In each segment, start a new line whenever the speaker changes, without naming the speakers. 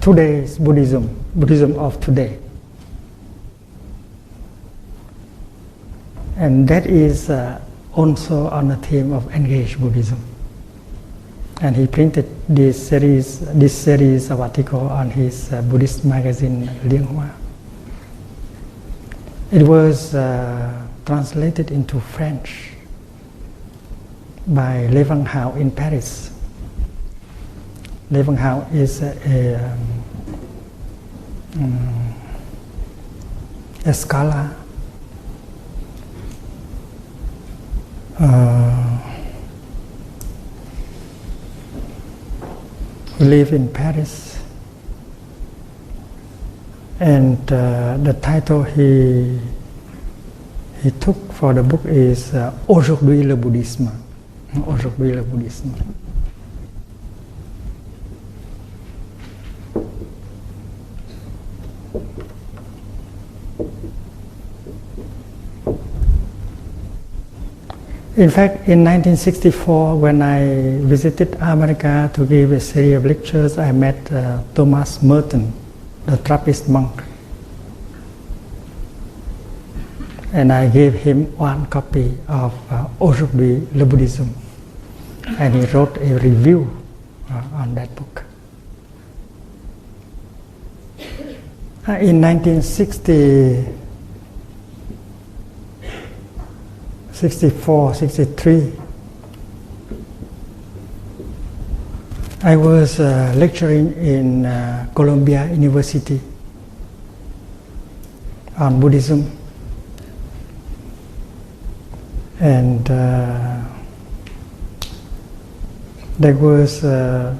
today's Buddhism of today. And that is also on the theme of engaged Buddhism. And he printed this series of articles on his Buddhist magazine, Lianghua. It was translated into French by Le Văn Hào in Paris. Le Văn Hào is a scholar who live in Paris, and the title he took for the book is Aujourd'hui le Bouddhisme. Aujourd'hui le Bouddhisme. In fact, in 1964, when I visited America to give a series of lectures, I met Thomas Merton, the Trappist monk. And I gave him one copy of Aujourd'hui le Bouddhisme. And he wrote a review on that book. In 1964, 63, I was lecturing in Columbia University on Buddhism. And there was the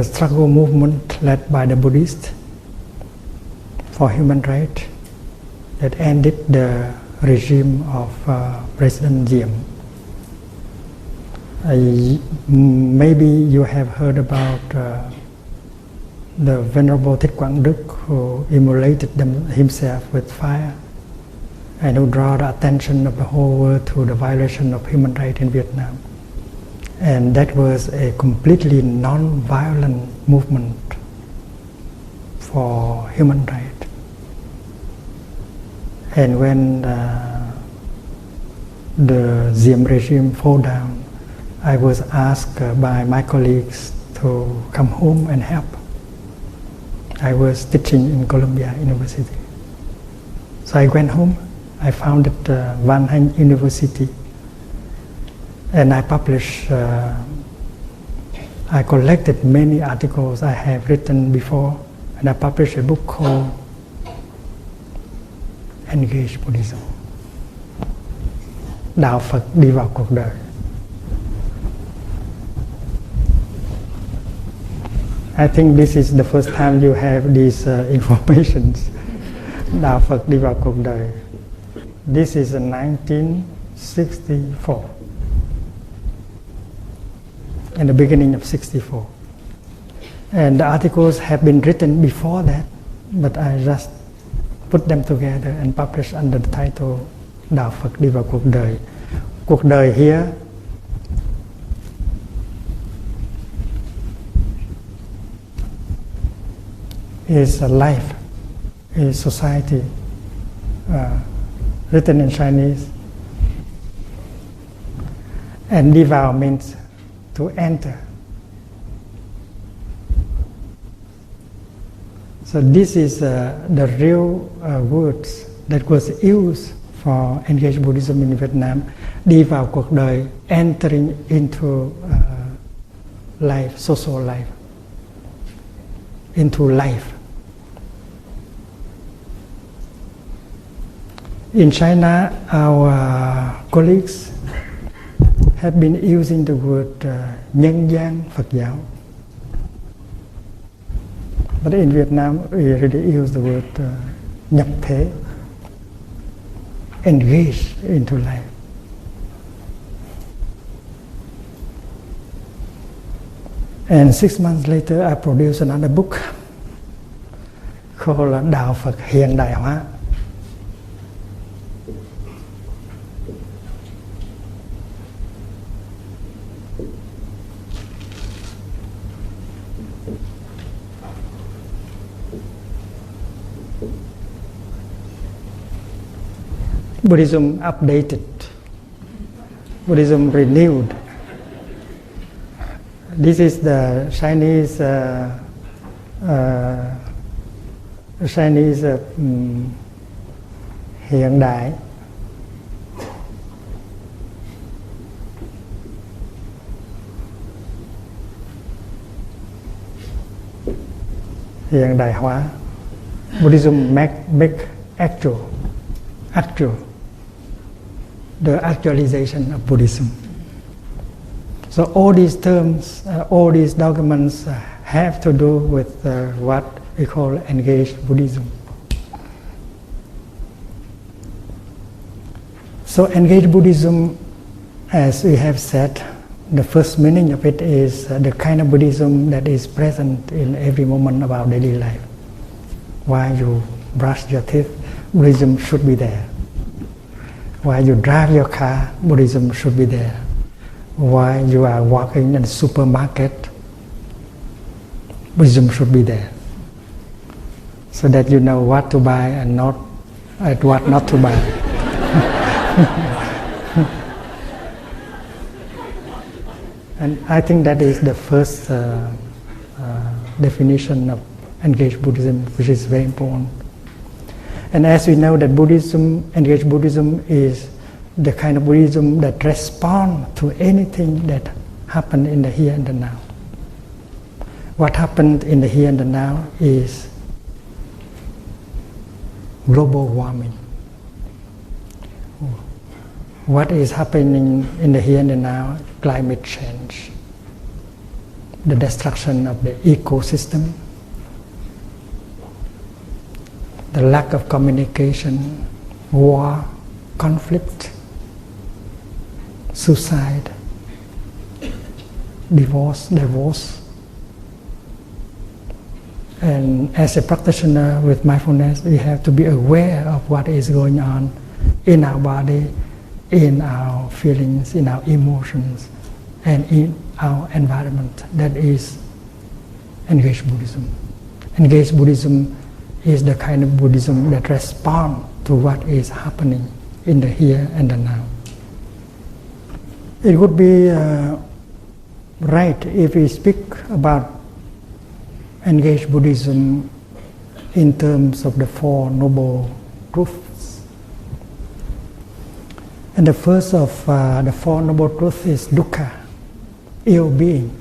struggle movement led by the Buddhists for human rights that ended the regime of President Diem. Maybe you have heard about the Venerable Thích Quảng Đức, who immolated himself with fire and who draw the attention of the whole world to the violation of human rights in Vietnam. And that was a completely non-violent movement for human rights. And when the Diem regime fell down, I was asked by my colleagues to come home and help. I was teaching in Columbia University. So I went home. I founded Van Hanh University, and I published, I collected many articles I have written before, and I published a book called Engaged Buddhism. Đạo Phật đi vào cuộc đời. I think this is the first time you have these informations. Đạo Phật đi vào cuộc đời. This is in 1964, in the beginning of 64. And the articles have been written before that, but I just put them together and published under the title Đạo Phật đi vào cuộc đời. Cuộc đời here is a life, a society, written in Chinese. And đi vào means to enter. So this is the real words that was used for engaged Buddhism in Vietnam. Đi vào cuộc đời, entering into life, social life, into life. In China, our colleagues have been using the word nhân gian Phật giáo. But in Vietnam, we really use the word nhập thế, engage into life. And 6 months later, I produced another book called Đạo Phật hiện đại hóa. Buddhism updated, Buddhism renewed. This is the Chinese hiện đại. Hiện đại hóa. Buddhism make actual, the actualization of Buddhism. So all these terms, all these documents have to do with what we call engaged Buddhism. So engaged Buddhism, as we have said, the first meaning of it is the kind of Buddhism that is present in every moment of our daily life. While you brush your teeth, Buddhism should be there. While you drive your car, Buddhism should be there. While you are walking in the supermarket, Buddhism should be there. So that you know what to buy and what not to buy. And I think that is the first definition of engaged Buddhism, which is very important. And as we know that Buddhism, engaged Buddhism, is the kind of Buddhism that responds to anything that happened in the here and the now. What happened in the here and the now is global warming. What is happening in the here and the now? Climate change, the destruction of the ecosystem, the lack of communication, war, conflict, suicide, divorce. And as a practitioner with mindfulness, we have to be aware of what is going on in our body, in our feelings, in our emotions, and in our environment. That is engaged Buddhism. Engaged Buddhism is the kind of Buddhism that responds to what is happening in the here and the now. It would be right if we speak about engaged Buddhism in terms of the Four Noble Truths. And the first of the Four Noble Truths is dukkha, ill-being.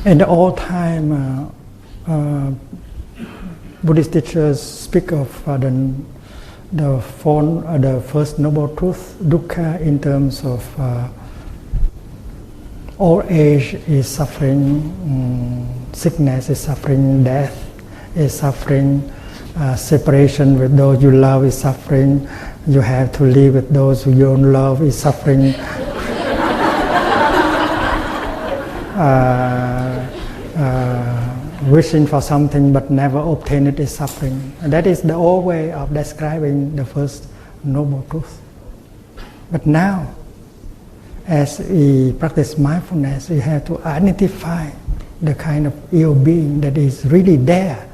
And all time Buddhist teachers speak of the first noble truth, dukkha, in terms of old age is suffering, sickness is suffering, death is suffering, separation with those you love is suffering, you have to live with those who you don't love is suffering. Wishing for something but never obtain it is suffering. And that is the old way of describing the first noble truth. But now, as we practice mindfulness, we have to identify the kind of ill-being that is really there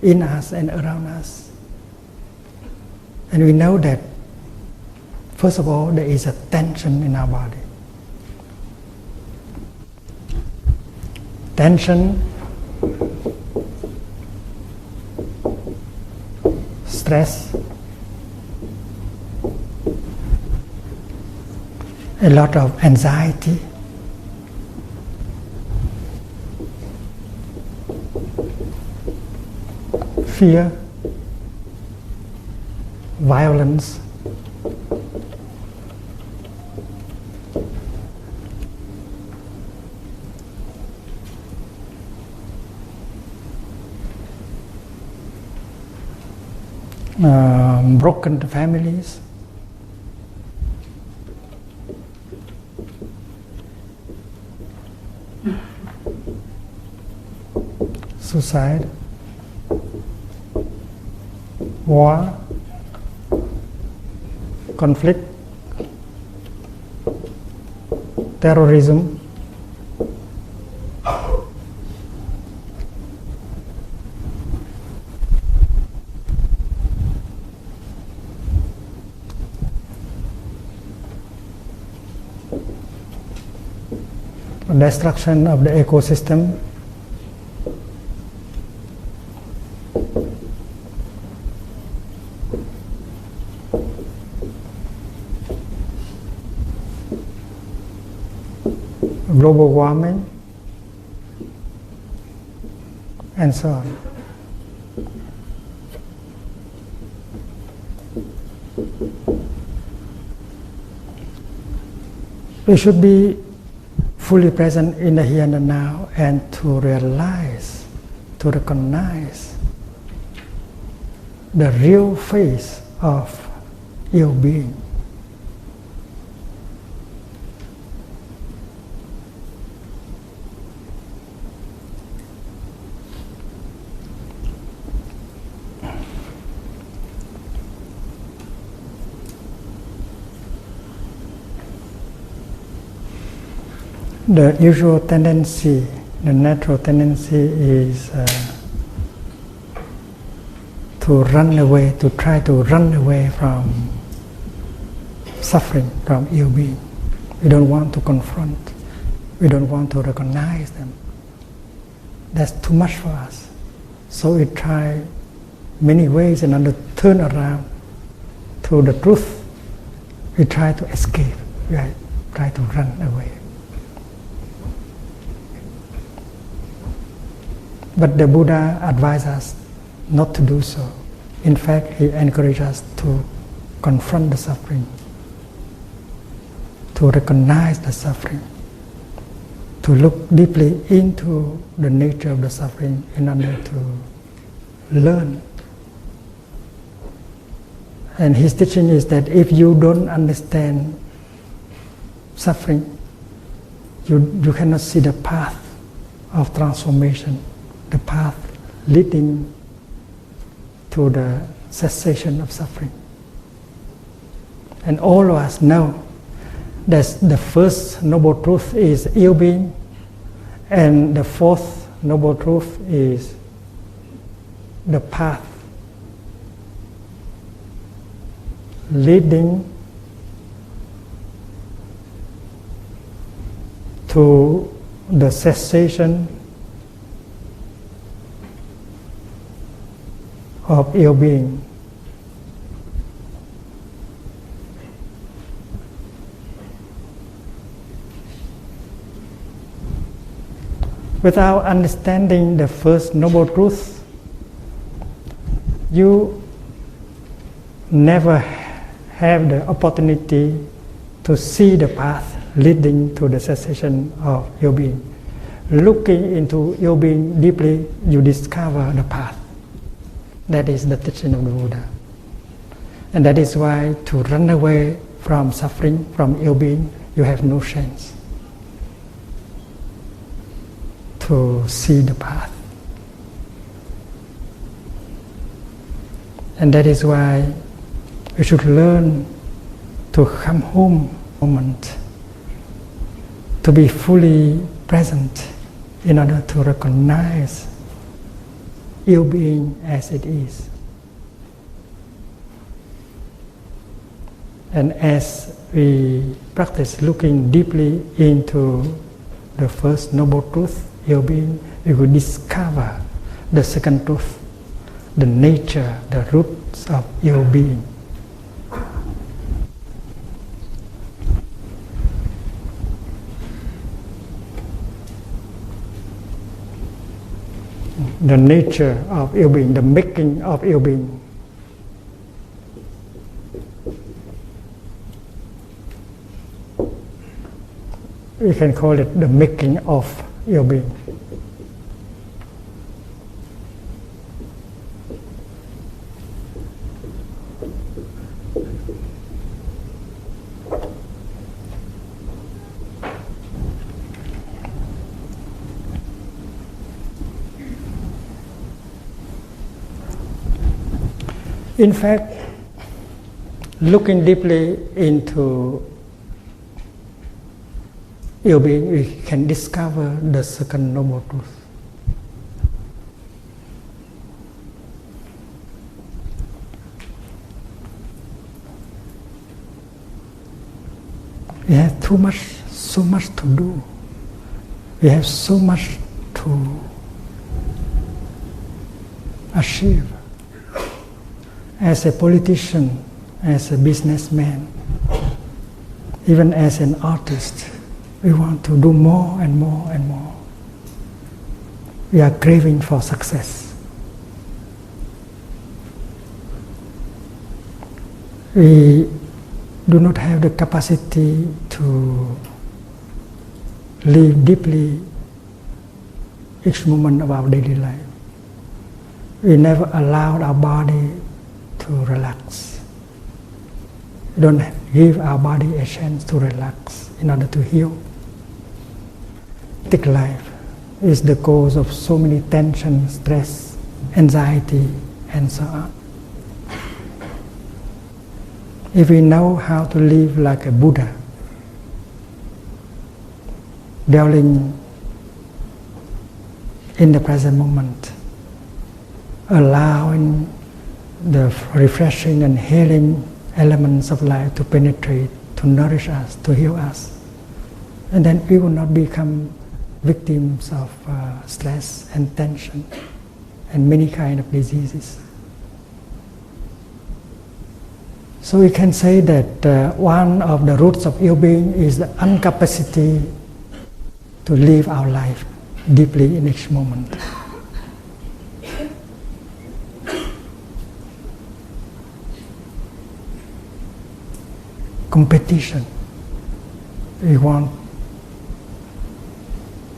in us and around us. And we know that, first of all, there is a tension in our body. Tension, stress, a lot of anxiety, fear, violence, broken families, suicide, war, conflict, terrorism, destruction of the ecosystem, global warming, and so on. We should be fully present in the here and the now, and to realize, to recognize the real face of your being. The usual tendency, the natural tendency is to run away, to try to run away from suffering, from ill being. We don't want to confront, we don't want to recognize them. That's too much for us. So we try many ways in order to turn around to the truth. We try to escape, we try to run away. But the Buddha advised us not to do so. In fact, he encouraged us to confront the suffering, to recognize the suffering, to look deeply into the nature of the suffering in order to learn. And his teaching is that if you don't understand suffering, you cannot see the path of transformation, the path leading to the cessation of suffering. And all of us know that the first noble truth is ill being, and the fourth noble truth is the path leading to the cessation of ill being. Without understanding the first noble truth, you never have the opportunity to see the path leading to the cessation of ill being. Looking into ill being deeply, you discover the path. That is the teaching of the Buddha. And that is why to run away from suffering, from ill being, you have no chance to see the path. And that is why we should learn to come home moment, to be fully present in order to recognize ill being as it is. And as we practice looking deeply into the first noble truth, ill being, we will discover the second truth, the nature, the roots of ill being. The nature of ill being, the making of ill being. We can call it the making of ill being. In fact, looking deeply into ill being, we can discover the second noble truth. We have so much to do. We have so much to achieve. As a politician, as a businessman, even as an artist, we want to do more and more and more. We are craving for success. We do not have the capacity to live deeply each moment of our daily life. We never allowed our body to relax. We don't give our body a chance to relax in order to heal. Hectic life is the cause of so many tension, stress, anxiety, and so on. If we know how to live like a Buddha, dwelling in the present moment, allowing the refreshing and healing elements of life to penetrate, to nourish us, to heal us, and then we will not become victims of stress and tension and many kinds of diseases. So we can say that one of the roots of ill-being is the incapacity to live our life deeply in each moment. Competition. We want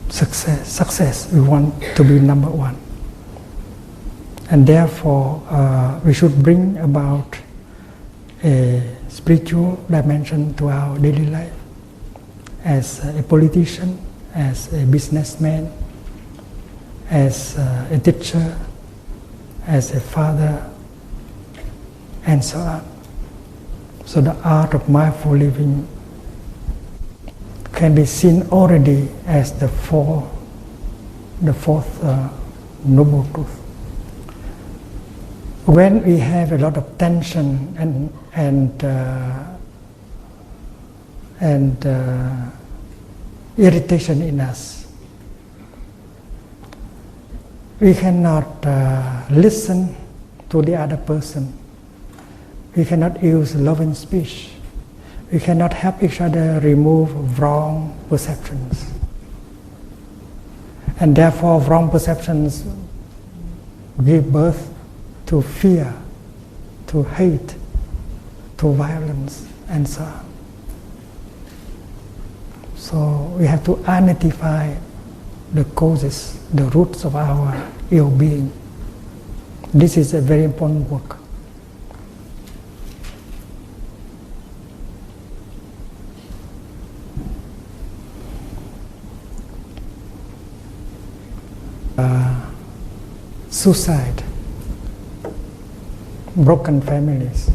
success. We want to be number one. And therefore, we should bring about a spiritual dimension to our daily life. As a politician, as a businessman, as a teacher, as a father, and so on. So the art of mindful living can be seen already as the fourth noble truth. When we have a lot of tension and irritation in us, we cannot listen to the other person. We cannot use loving speech. We cannot help each other remove wrong perceptions. And therefore, wrong perceptions give birth to fear, to hate, to violence, and so on. So we have to identify the causes, the roots of our ill-being. This is a very important work. Suicide, broken families.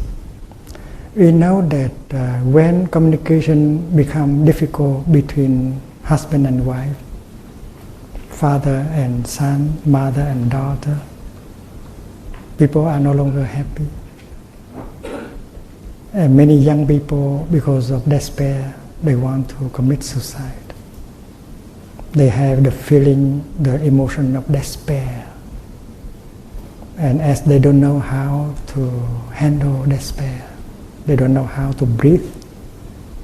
We know that when communication becomes difficult between husband and wife, father and son, mother and daughter, people are no longer happy. And many young people, because of despair, they want to commit suicide. They have the feeling, the emotion of despair. And as they don't know how to handle despair, they don't know how to breathe,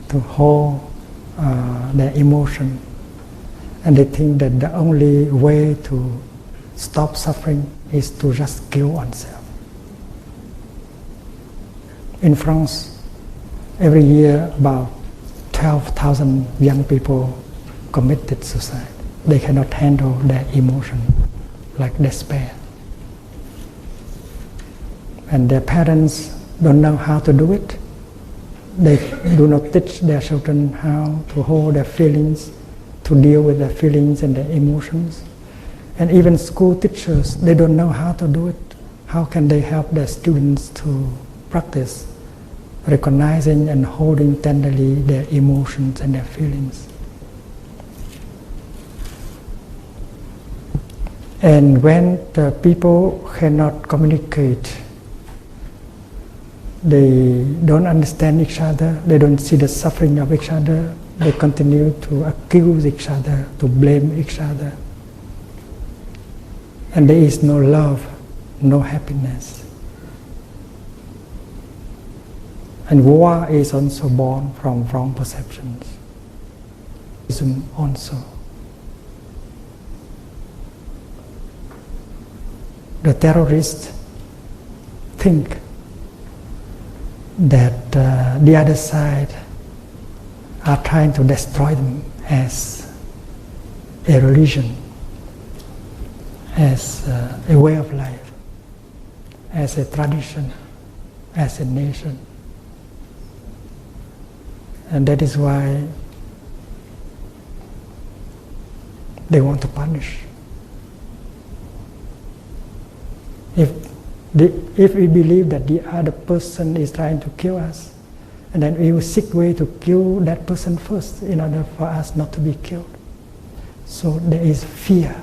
to hold their emotion. And they think that the only way to stop suffering is to just kill oneself. In France, every year about 12,000 young people committed suicide. They cannot handle their emotion like despair. And their parents don't know how to do it. They do not teach their children how to hold their feelings, to deal with their feelings and their emotions. And even school teachers, they don't know how to do it. How can they help their students to practice recognizing and holding tenderly their emotions and their feelings. And when the people cannot communicate, they don't understand each other, they don't see the suffering of each other, they continue to accuse each other, to blame each other. And there is no love, no happiness. And war is also born from wrong perceptions. Also. The terrorists think that the other side are trying to destroy them as a religion, as a way of life, as a tradition, as a nation. And that is why they want to punish. If we believe that the other person is trying to kill us, and then we will seek way to kill that person first in order for us not to be killed. So there is fear,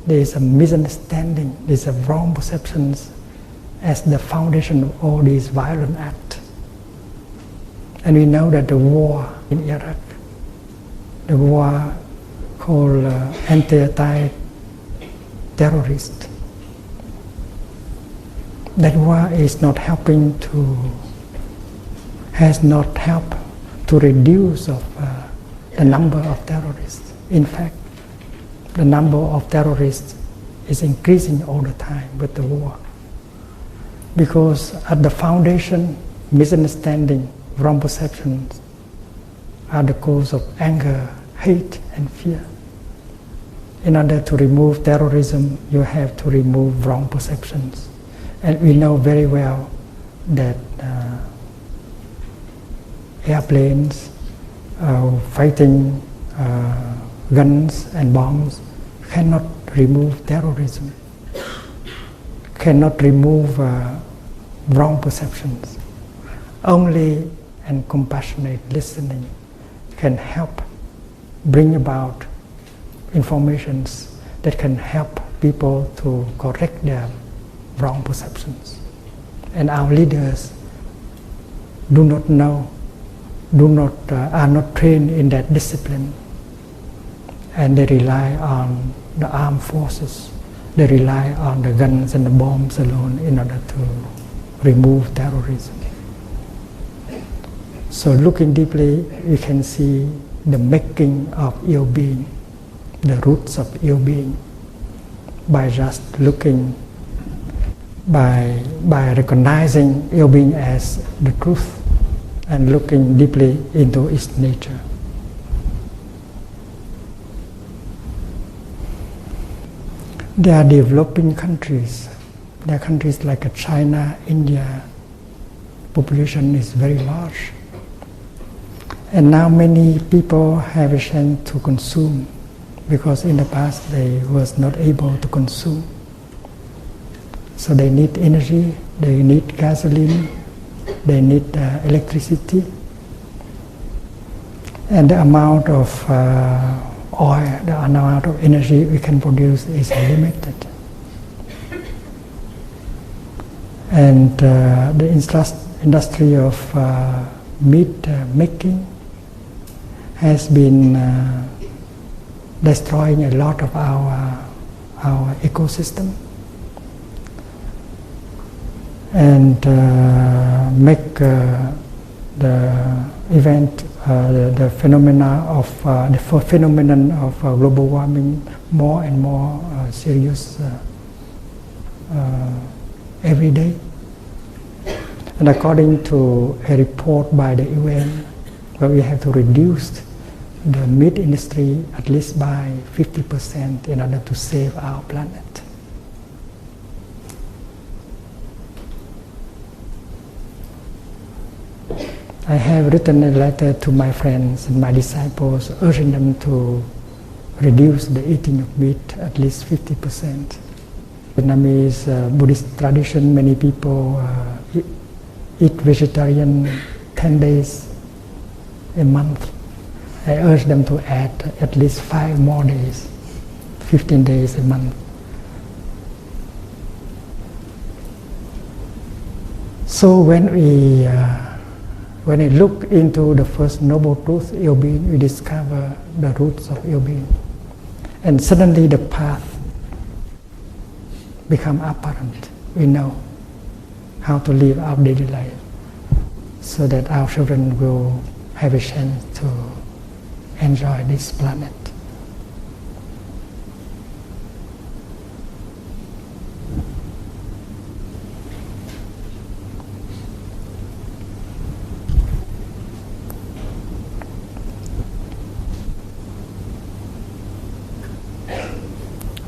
there is a misunderstanding, there is a wrong perceptions as the foundation of all these violent acts. And we know that the war in Iraq, the war called anti-terrorist, that war is not helping has not helped to reduce the number of terrorists. In fact, the number of terrorists is increasing all the time with the war. Because at the foundation, misunderstanding, wrong perceptions are the cause of anger, hate, and fear. In order to remove terrorism, you have to remove wrong perceptions. And we know very well that airplanes fighting guns and bombs cannot remove terrorism, cannot remove wrong perceptions. Only and compassionate listening can help bring about informations that can help people to correct their wrong perceptions. And our leaders do not know, are not trained in that discipline, and they rely on the armed forces, they rely on the guns and the bombs alone in order to remove terrorism. So looking deeply, we can see the making of ill being, the roots of ill being, by just looking, by recognizing ill being as the truth and looking deeply into its nature. There are developing countries. There are countries like China, India. Population is very large. And now many people have a chance to consume, because in the past they was not able to consume. So they need energy, they need gasoline, they need electricity. And the amount of oil, the amount of energy we can produce is limited. And the industry of meat making has been destroying a lot of our ecosystem, and make the event, the phenomenon of global warming more and more serious every day. And according to a report by the UN, where we have to reduce the meat industry at least by 50% in order to save our planet. I have written a letter to my friends and my disciples, urging them to reduce the eating of meat at least 50%. Vietnamese Buddhist tradition, many people eat vegetarian 10 days a month. I urge them to add at least 5 more days, 15 days a month. So when we look into the first noble truth, ill being, we discover the roots of ill being, and suddenly the path become apparent. We know how to live our daily life, so that our children will have a chance to enjoy this planet.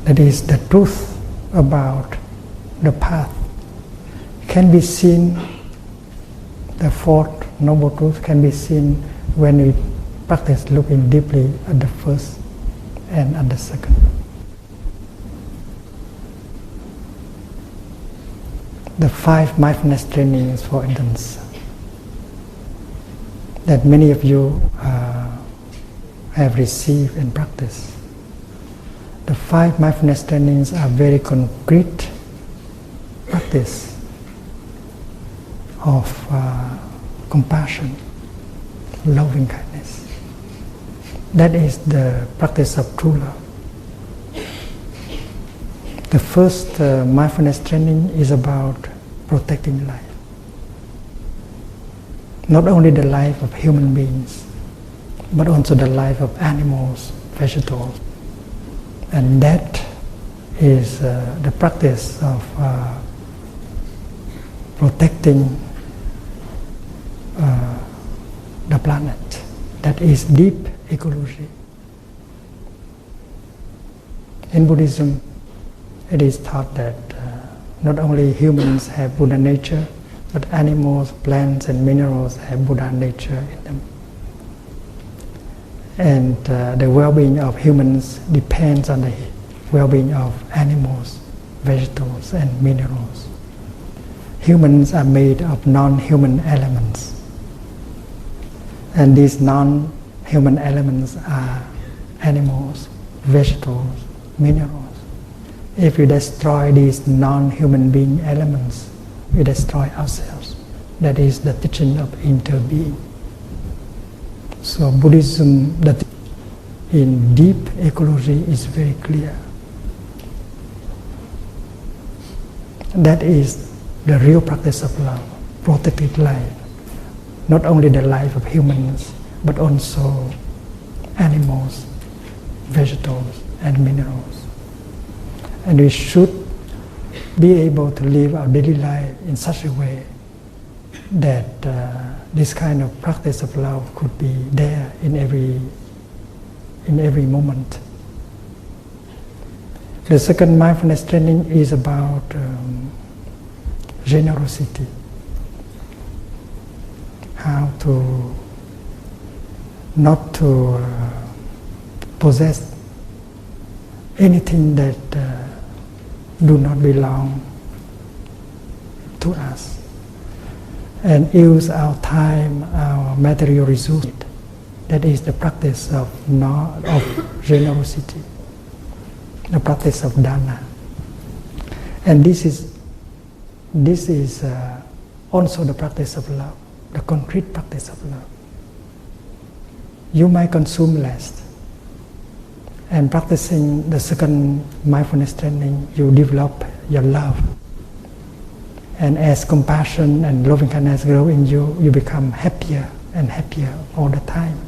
That is, the truth about the path can be seen, the fourth noble truth can be seen when we practice looking deeply at the first and at the second. The 5 mindfulness trainings, for instance, that many of you have received and practiced. The 5 mindfulness trainings are very concrete practice of compassion, loving kindness. That is the practice of true love. The first mindfulness training is about protecting life. Not only the life of human beings, but also the life of animals, vegetables. And that is the practice of protecting the planet. That is deep ecology. In Buddhism, it is taught that not only humans have Buddha nature, but animals, plants, and minerals have Buddha nature in them. And the well-being of humans depends on the well-being of animals, vegetables, and minerals. Humans are made of non-human elements. And these non-human elements are animals, vegetables, minerals. If we destroy these non-human being elements, we destroy ourselves. That is the teaching of interbeing. So Buddhism, that in deep ecology, is very clear. That is the real practice of love, protected life. Not only the life of humans, but also animals, vegetables, and minerals. And we should be able to live our daily life in such a way that this kind of practice of love could be there in every moment. The second mindfulness training is about generosity. How to not to possess anything that do not belong to us, and use our time, our material resources. That is the practice of generosity, the practice of dana. And this is also the practice of love, the concrete practice of love. You might consume less, and practicing the second mindfulness training, you develop your love. And as compassion and loving kindness grow in you, you become happier and happier all the time.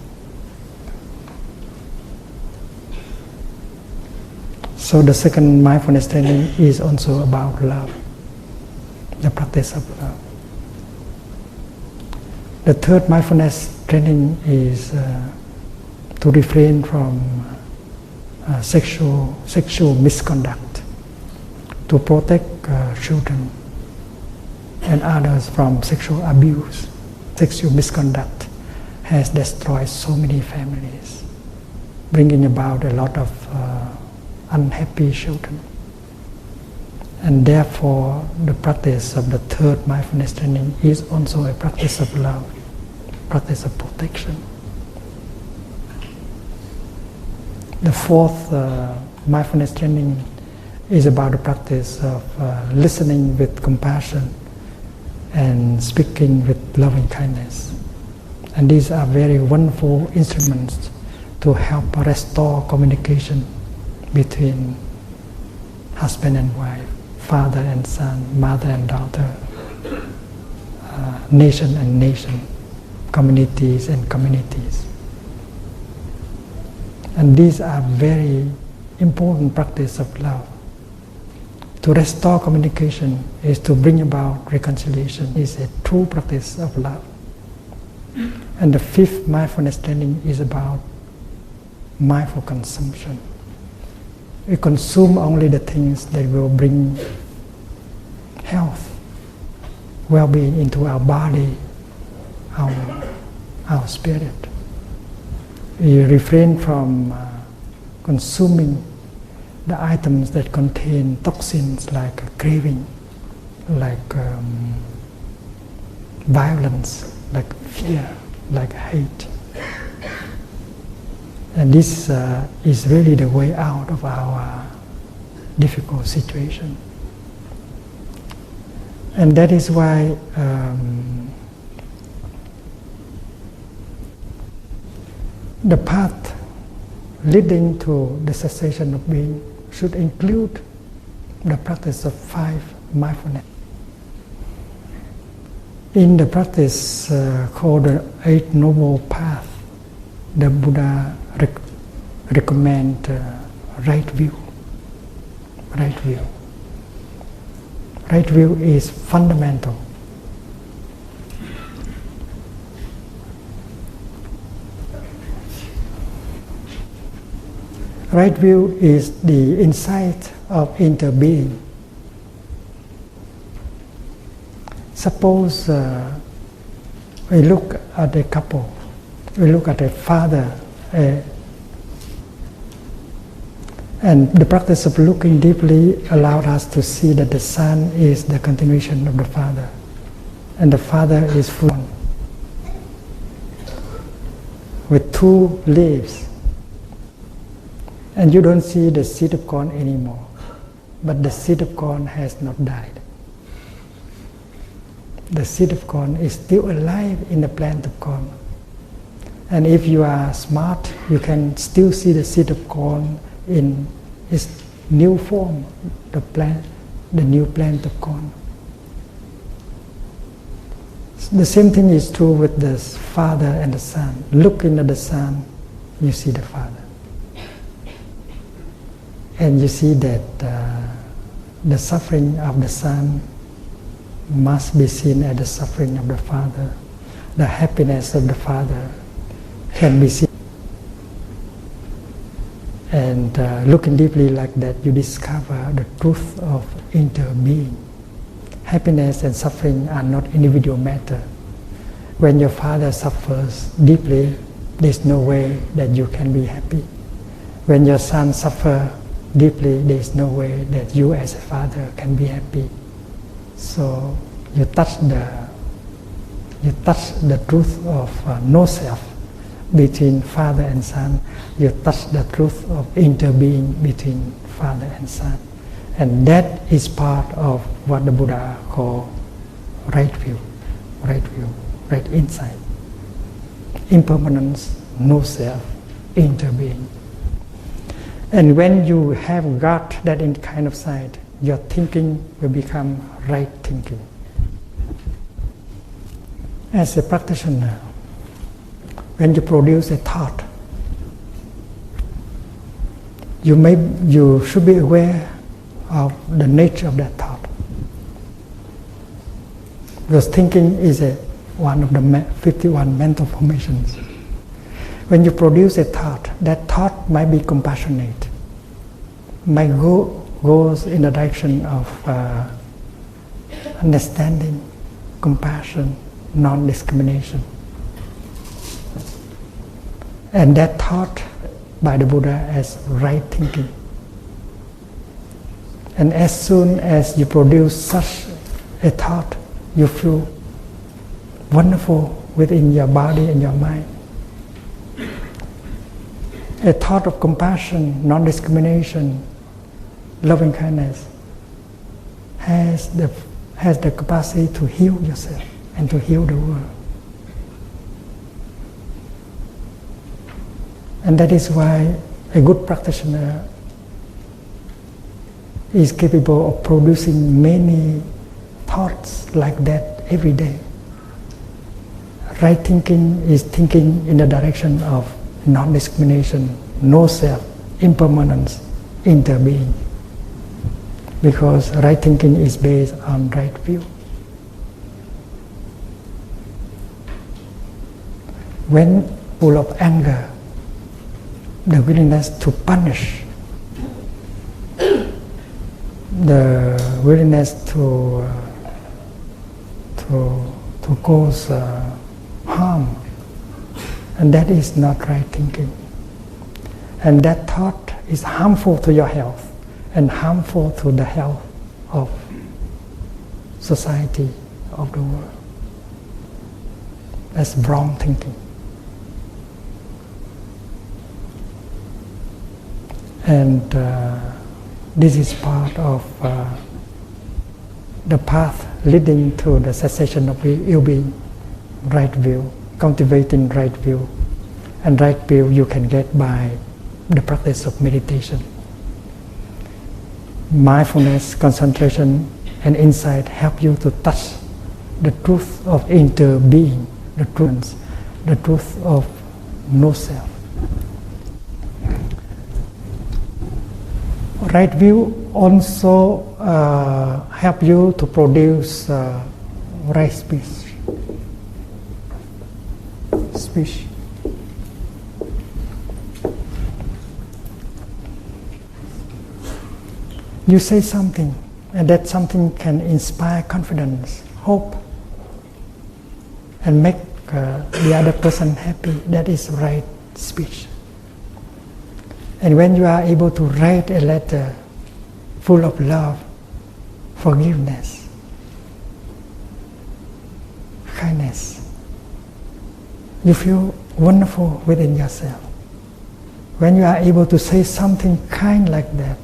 So the second mindfulness training is also about love, the practice of love. The third mindfulness training is to refrain from sexual misconduct, to protect children and others from sexual abuse. Sexual misconduct has destroyed so many families, bringing about a lot of unhappy children. And therefore, the practice of the third mindfulness training is also a practice of love. practice of protection. The fourth mindfulness training is about the practice of listening with compassion and speaking with loving kindness. And these are very wonderful instruments to help restore communication between husband and wife, father and son, mother and daughter, nation and nation, communities and communities. And these are very important practice of love. To restore communication is to bring about reconciliation, is a true practice of love. And the fifth mindfulness training is about mindful consumption. We consume only the things that will bring health, well-being into our body, our spirit. We refrain from consuming the items that contain toxins like craving, like violence, like fear, like hate. And this is really the way out of our difficult situation. And that is why the path leading to the cessation of being should include the practice of 5 mindfulness. In the practice called the 8 Noble Path, the Buddha recommend right view. Right view. Right view is fundamental. Right view is the insight of interbeing. Suppose we look at a couple, we look at a father, and the practice of looking deeply allowed us to see that the son is the continuation of the father, and the father is full with 2 leaves. And you don't see the seed of corn anymore, but the seed of corn has not died. The seed of corn is still alive in the plant of corn. And if you are smart, you can still see the seed of corn in its new form, the new plant of corn. The same thing is true with the father and the son. Looking at the son, you see the father. And you see that the suffering of the son must be seen as the suffering of the father. The happiness of the father can be seen. And looking deeply like that, you discover the truth of interbeing. Happiness and suffering are not individual matter. When your father suffers deeply, there's no way that you can be happy. When your son suffers deeply, there is no way that you as a father can be happy. So you touch the truth of no self between father and son. You touch the truth of interbeing between father and son, and that is part of what the Buddha called right view, right insight, impermanence, no self, interbeing. And when you have got that kind of sight, your thinking will become right thinking. As a practitioner, when you produce a thought, you should be aware of the nature of that thought. Because thinking is one of the 51 mental formations. When you produce a thought, that thought might be compassionate, might goes in the direction of understanding, compassion, non-discrimination. And that thought by the Buddha as right thinking. And as soon as you produce such a thought, you feel wonderful within your body and your mind. A thought of compassion, non-discrimination, loving kindness has the capacity to heal yourself and to heal the world. And that is why a good practitioner is capable of producing many thoughts like that every day. Right thinking is thinking in the direction of non-discrimination, no self, impermanence, interbeing. Because right thinking is based on right view. When full of anger, the willingness to punish, the willingness to cause harm, and that is not right thinking. And that thought is harmful to your health and harmful to the health of society, of the world. That's wrong thinking. And this is part of the path leading to the cessation of ill-being, right view, cultivating right view. And right view you can get by the practice of meditation. Mindfulness, concentration, and insight help you to touch the truth of interbeing, the truth of no self. Right view also help you to produce right speech. You say something, and that something can inspire confidence, hope, and make the other person happy. That is right speech. And when you are able to write a letter full of love, forgiveness, kindness, you feel wonderful within yourself. When you are able to say something kind like that,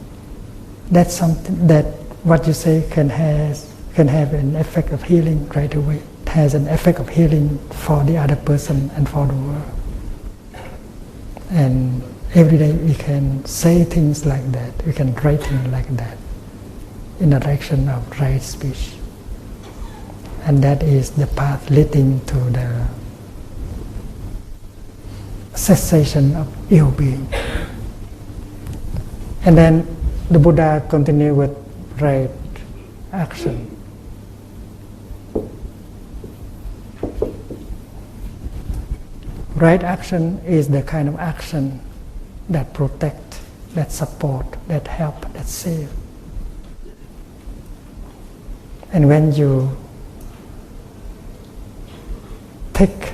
that's something that what you say can have an effect of healing right away. It has an effect of healing for the other person and for the world. And every day we can say things like that, we can write things like that in the direction of right speech. And that is the path leading to the cessation of ill-being. And then the Buddha continued with right action. Right action is the kind of action that protect, that support, that help, that save. And when you take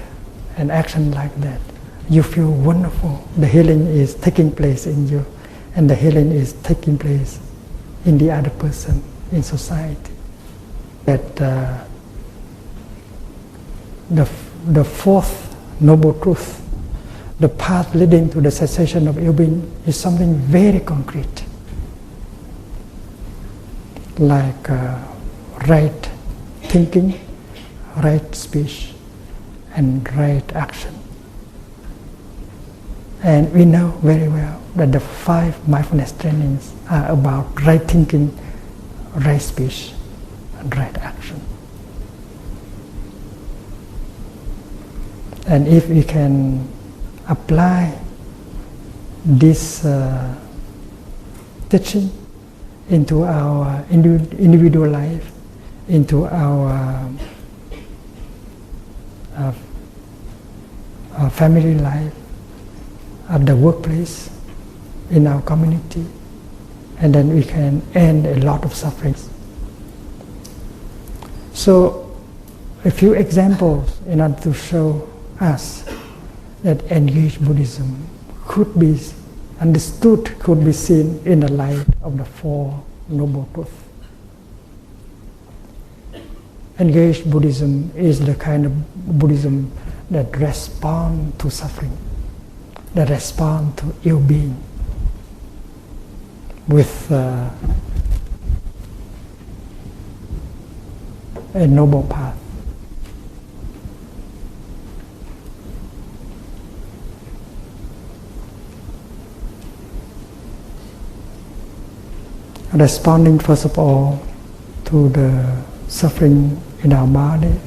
an action like that, you feel wonderful. The healing is taking place in you, and the healing is taking place in the other person, in society. That the fourth noble truth, the path leading to the cessation of ill-being, is something very concrete, like right thinking, right speech, and right action. And we know very well that the 5 mindfulness trainings are about right thinking, right speech, and right action. And if we can apply this teaching into our individual life, into our family life, at the workplace, in our community, and then we can end a lot of sufferings. So, a few examples in order to show us that engaged Buddhism could be understood, could be seen in the light of the 4 noble truths. engaged Buddhism is the kind of Buddhism that responds to suffering, that responds to ill-being with a noble path. Responding first of all to the suffering in our body,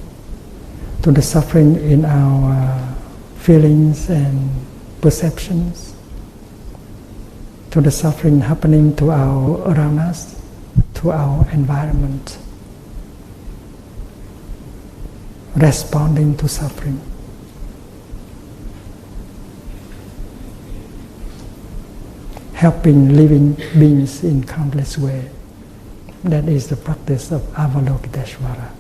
to the suffering in our feelings and perceptions, to the suffering happening to our around us, to our environment. Responding to suffering. Helping living beings in countless ways. That is the practice of Avalokiteshvara.